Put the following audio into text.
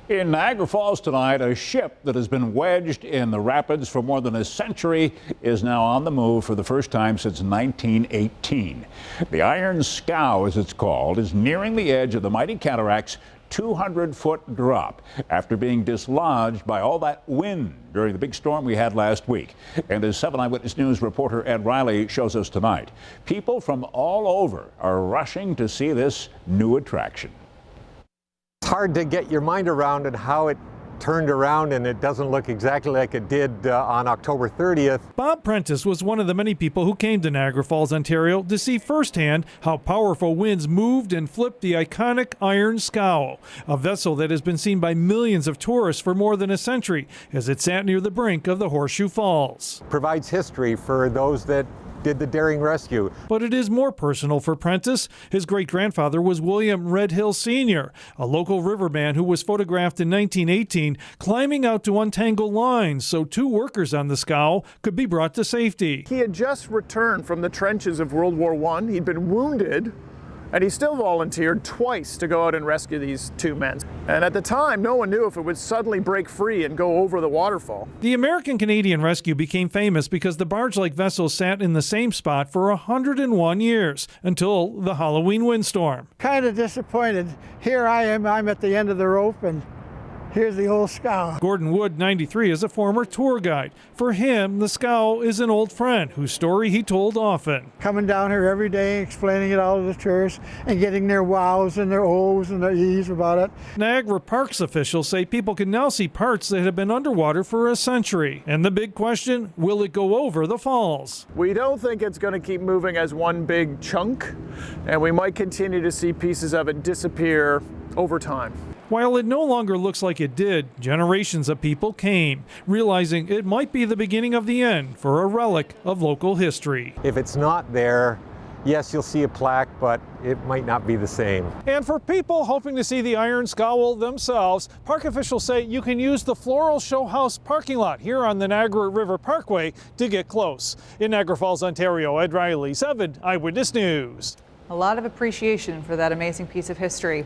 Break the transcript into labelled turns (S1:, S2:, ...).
S1: In Niagara Falls tonight, a ship that has been wedged in the rapids for more than a century is now on the move for the first time since 1918. The Iron Scow, as it's called, is nearing the edge of the mighty cataract's 200-foot drop after being dislodged by all that wind during the big storm we had last week. And as 7 Eyewitness News reporter Ed Riley shows us tonight, people from all over are rushing to see this new attraction.
S2: It's hard to get your mind around and how it turned around, and it doesn't look exactly like it did on October 30th.
S3: Bob Prentice was one of the many people who came to Niagara Falls, Ontario to see firsthand how powerful winds moved and flipped the iconic Iron Scow, a vessel that has been seen by millions of tourists for more than a century as it sat near the brink of the Horseshoe Falls.
S2: Provides history for those that did the daring rescue.
S3: But it is more personal for Prentice. His great-grandfather was William Redhill Sr., a local riverman who was photographed in 1918 climbing out to untangle lines so 2 workers on the scow could be brought to safety.
S4: He had just returned from the trenches of World War I. He'd been wounded, and he still volunteered twice to go out and rescue these 2 men. And at the time, no one knew if it would suddenly break free and go over the waterfall.
S3: The American-Canadian rescue became famous because the barge-like vessel sat in the same spot for 101 years until the Halloween windstorm.
S5: Kind of disappointed. Here I am, I'm at the end of the rope, and here's the old scow.
S3: Gordon Wood, 93, is a former tour guide. For him, the scow is an old friend whose story he told often.
S5: Coming down here every day, explaining it all to the tourists and getting their wows and their ohs and their e's about it.
S3: Niagara Parks officials say people can now see parts that have been underwater for a century. And the big question, will it go over the falls?
S4: We don't think it's going to keep moving as one big chunk, and we might continue to see pieces of it disappear over time.
S3: While it no longer looks like it did, generations of people came, realizing it might be the beginning of the end for a relic of local history.
S2: If it's not there, yes, you'll see a plaque, but it might not be the same.
S3: And for people hoping to see the Iron Scow themselves, park officials say you can use the Floral Show House parking lot here on the Niagara River Parkway to get close. In Niagara Falls, Ontario, Ed Riley, 7 Eyewitness News.
S6: A lot of appreciation for that amazing piece of history.